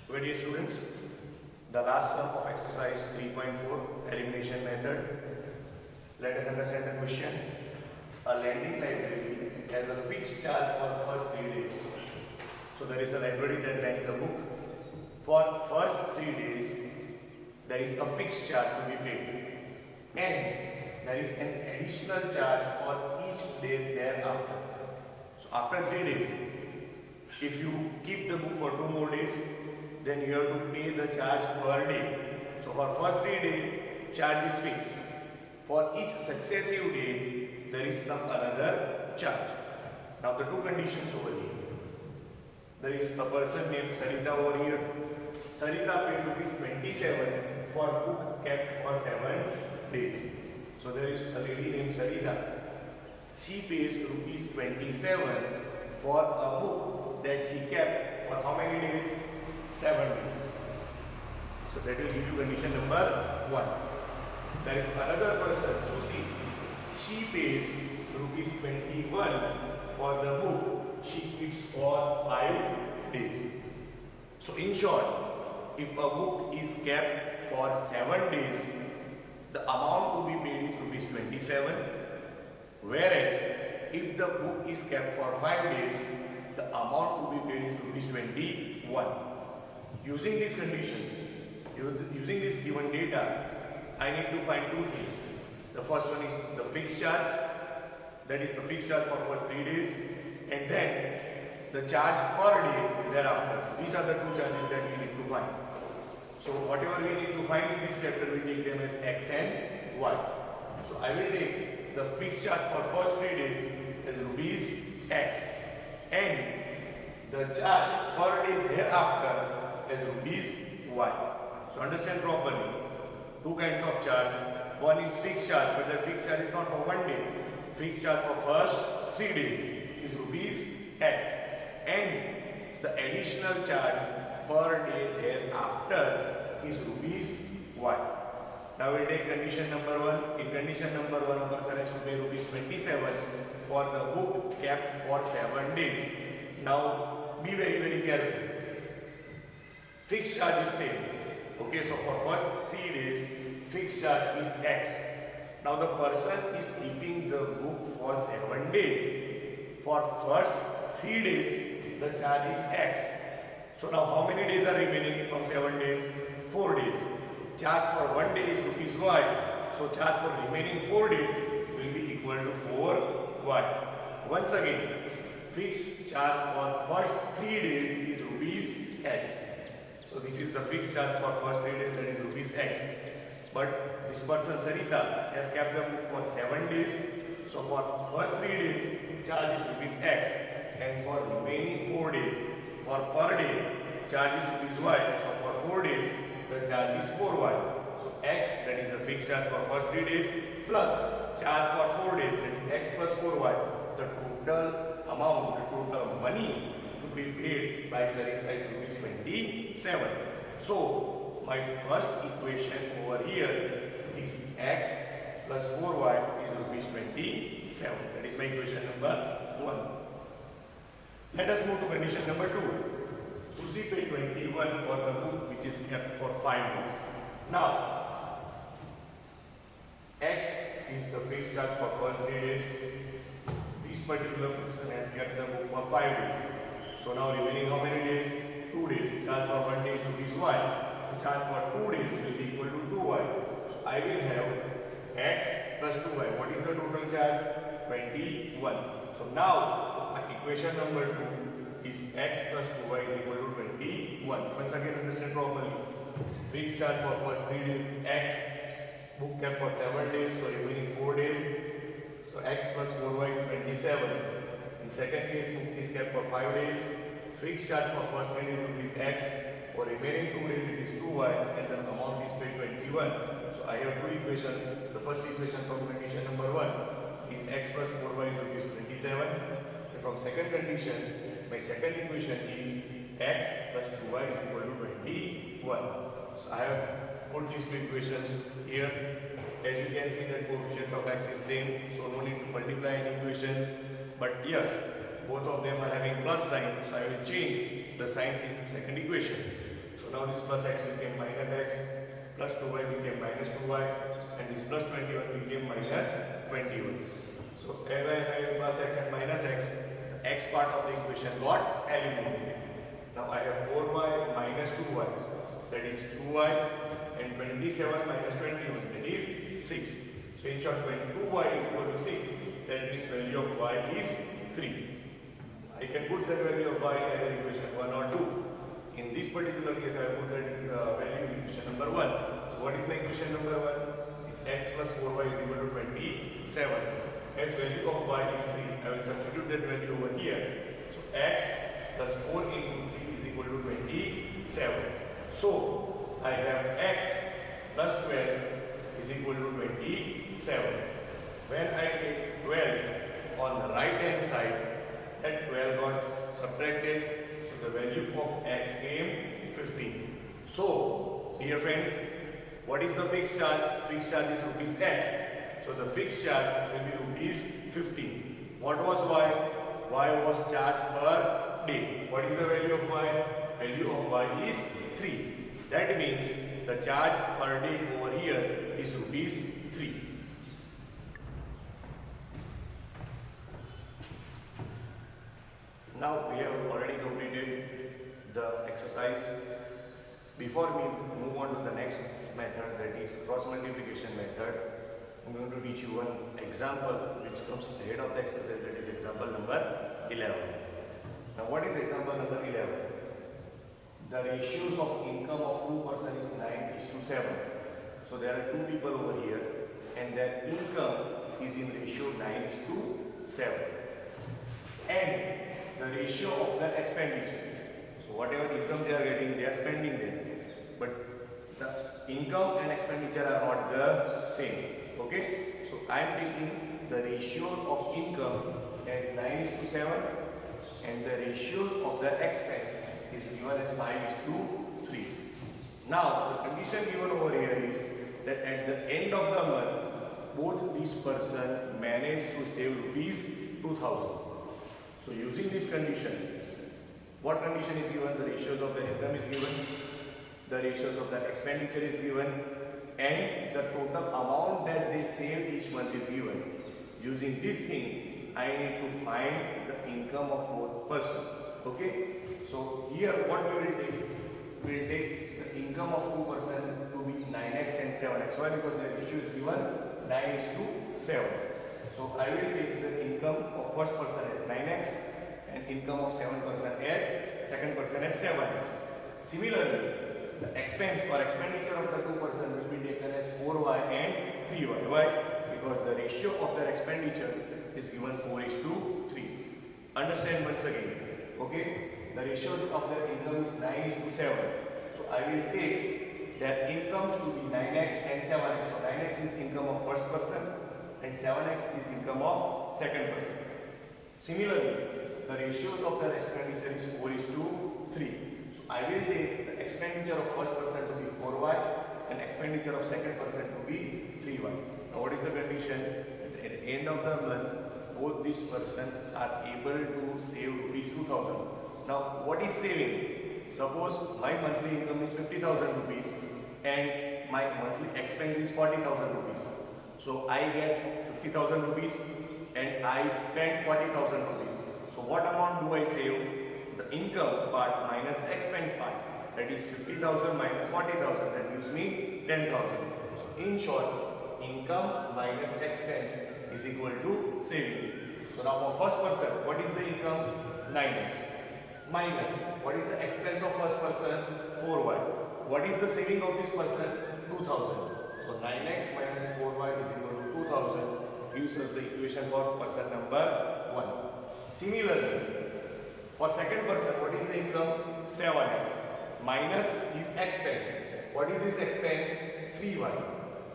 Well, dear students, the last sum of exercise 3.4 elimination method. Let us understand the question. A lending library has a fixed charge for first 3 days. So there is a library that lends a book. For first 3 days, there is a fixed charge to be paid, and there is an additional charge for each day thereafter. So after 3 days, if you keep the book for 2 more days, then you have to pay the charge per day. So for first 3 days, charge is fixed. For each successive day, there is some another charge. Now the two conditions over here. There is a person named Sarita over here. Sarita paid rupees 27 for book kept for 7 days. So there is a lady named Sarita. She pays rupees 27 for a book that she kept for how many days? 7 days. So that will give you condition number 1. There is another person, Susi. She pays rupees 21 for the book she keeps for 5 days. So in short, if a book is kept for 7 days, the amount to be paid is rupees 27. Whereas if the book is kept for 5 days, the amount to be paid is rupees 21. Using these conditions, using this given data, I need to find two things. The first one is the fixed charge, that is the fixed charge for first 3 days, and then the charge per day thereafter. So these are the two charges that we need to find. So whatever we need to find in this chapter, we take them as x and y. So I will take the fixed charge for first 3 days as rupees x, and the charge per day thereafter as rupees y. So understand properly. Two kinds of charge. One is fixed charge, but the fixed charge is not for 1 day. Fixed charge for first 3 days is rupees x, and the additional charge per day thereafter is rupees y. Now we will take condition number 1. In condition number 1, a person has to pay rupees 27 for the book kept for 7 days. Now be very careful. Fixed charge is same. Okay, so for first 3 days, fixed charge is x. Now the person is keeping the book for 7 days. For first 3 days, the charge is x. So now how many days are remaining from 7 days? 4 days. Charge for 1 day is rupees y. So charge for remaining 4 days will be equal to 4y. Once again, fixed charge for first 3 days is rupees x. So this is the fixed charge for first 3 days, that is rupees x. But this person Sarita has kept the book for 7 days. So for first 3 days, charge is rupees x, and for remaining 4 days, for per day, charge is rupees y. So for 4 days, the charge is 4y. So x, that is the fixed charge for first 3 days, plus charge for 4 days, that is x plus 4y. The total amount, the total money to be paid by Sarita is rupees 27. So my first equation over here is x plus 4y is rupees 27. That is my equation number 1. Let us move to condition number 2. Susi paid 21 for the book which is kept for 5 days. Now, x is the fixed charge for first 3 days. This particular person has kept the book for 5 days. So now remaining how many days? 2 days. Charge for 1 day is rupees y. So charge for 2 days will be equal to 2y. So I will have x plus 2y. What is the total charge? 21. So now my equation number 2 is x plus 2y is equal to 21. Once again understand properly. Fixed charge for first 3 days x. Book kept for 7 days, so remaining 4 days. So x plus 4y is 27. In second case, book is kept for 5 days. Fixed charge for first 3 days rupees x. For remaining 2 days it is 2y, and the amount is paid 21. So I have two equations. The first equation from condition number 1 is x plus 4y is rupees 27. And from second condition, my second equation is x plus 2y is equal to 21. So I have put these two equations here. As you can see, that coefficient of x is same, so no need to multiply an equation. But yes, both of them are having plus sign, so I will change the signs in the second equation. So So now this plus x became minus x, plus 2y became minus 2y, and this plus 21 became minus 21. So as I have plus x and minus x, the x part of the equation got eliminated. Now I have 4y minus 2y, that is 2y, and 27 minus 21, that is 6. So in short, when 2y is equal to 6, that means value of y is 3. I can put that value of y as an equation 1 or 2. In this particular case, I have put that value in equation number 1. So what is the equation number 1? It's x plus 4y is equal to 27. As value of y is 3, I will substitute that value over here. So x plus 4 into 3 is equal to 27. So I have x plus 12 is equal to 27. When I take 12 on the right hand side, that 12 got subtracted, so the value of x came 15. So, dear friends, what is the fixed charge? Fixed charge is rupees x. So the fixed charge will be rupees 15. What was y? Y was charge per day. What is the value of y? Value of y is 3. That means the charge per day over here is rupees 3. Now we have already completed the exercise. Before we move on to the next method, that is cross multiplication method, I'm going to teach you one example which comes ahead of the exercise, that is example number 11. Now what is example number 11? The ratios of income of two persons is 9:7. So there are two people over here and their income is in ratio 9:7. And the ratio of the expenditure. So whatever income they are getting, they are spending there. But the income and expenditure are not the same. Okay? So I am taking the ratio of income as 9:7 and the ratios of the expense is given as 5:3. Now the condition given over here is that at the end of the month, both these persons manage to save rupees 2000. So using this condition, what condition is given? The ratios of the income is given, the ratios of the expenditure is given, and the total amount that they save each month is given. Using this thing, I need to find the income of both persons. Okay? So here what we will take? We will take the income of two persons to be 9x and 7x. Why? Because the ratio is given 9:7. So I will take the income of first person as 9x and income of second person as 7x. Similarly, the expense or expenditure of the two persons will be taken as 4y and 3y. Why? Because the ratio of their expenditure is given 4:3. Understand once again. Okay? The ratio of their income is 9:7. So I will take their incomes to be 9x and 7x. So 9x is income of first person and 7x is income of second person. Similarly, the ratios of their expenditure is 4:3. So I will take the expenditure of first person to be 4y and expenditure of second person to be 3y. Now what is the condition? At the end of the month, both these persons are able to save rupees 2000. Now what is saving? Suppose my monthly income is 50,000 rupees and my monthly expense is 40,000 rupees. So I get 50,000 rupees and I spend 40,000 rupees. So what amount do I save? The income part minus the expense part. That is 50,000 minus 40,000. That gives me 10,000. So in short, income minus expense is equal to saving. So now for first person, what is the income? 9x. Minus, what is the expense of first person? 4y. What is the saving of this person? 2000. So 9x minus 4y is equal to 2000 gives us the equation for person number 1. Similarly, for second person, what is the income? 7x minus his expense. What is his expense? 3y.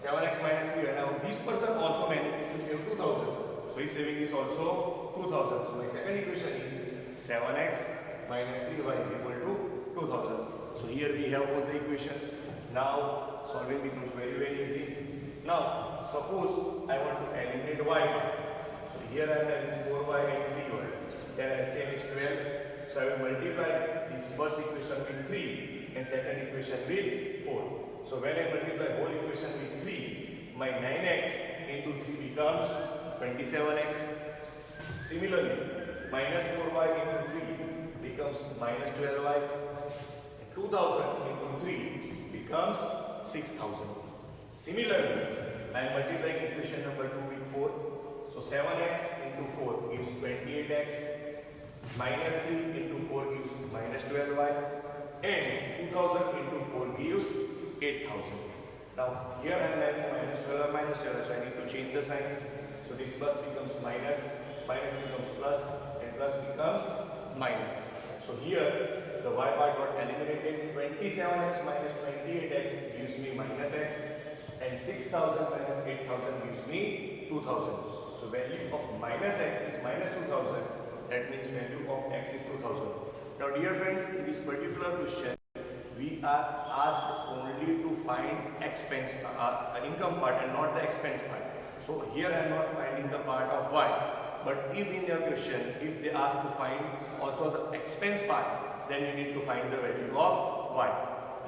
7x minus 3y. Now this person also manages to save 2000. So his saving is also 2000. So my second equation is 7x minus 3y is equal to 2000. So here we have both the equations. Now solving becomes very easy. Now suppose I want to eliminate y part. So here I am having 4y and 3y. Then LCM is 12. So I will multiply this first equation with 3 and and second equation with 4. So when I multiply whole equation with 3, my 9x into 3 becomes 27x. Similarly, minus 4y into 3 becomes minus 12y. 2000 into 3 becomes 6000. Similarly, I am multiplying equation number 2 with 4. So 7x into 4 gives 28x. Minus 3 into 4 gives minus 12y. And 2000 into 4 gives 8000. Now here I am having minus 12 minus 12, so I need to change the sign. So this plus becomes minus, minus becomes plus, and plus becomes minus. So here the y part got eliminated. 27x minus 28x gives me minus x, and 6000 minus 8000 gives me 2000. So value of minus x is minus 2000. That means value of x is 2000. Now dear friends, in this particular question, we are asked only to find expense income part and not the expense part. So here I am not finding the part of y. But if in your question, if they ask to find also the expense part, then you need to find the value of y.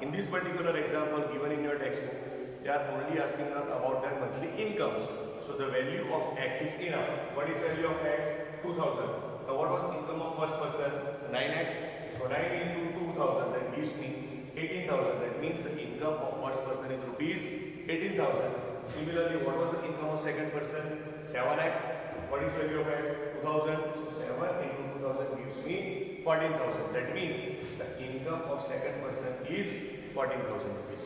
In this particular example given in your textbook, they are only asking about their monthly incomes. So the value of x is enough. What is value of x? 2000. Now what was income of first person? 9x. So 9 into 2000, that gives me 18,000. That means the income of first person is rupees 18,000. Similarly, what was the income of second person? 7x. What is value of x? 2000. So 7 into 2000 gives me 14,000. That means the income of second person is 14,000 rupees.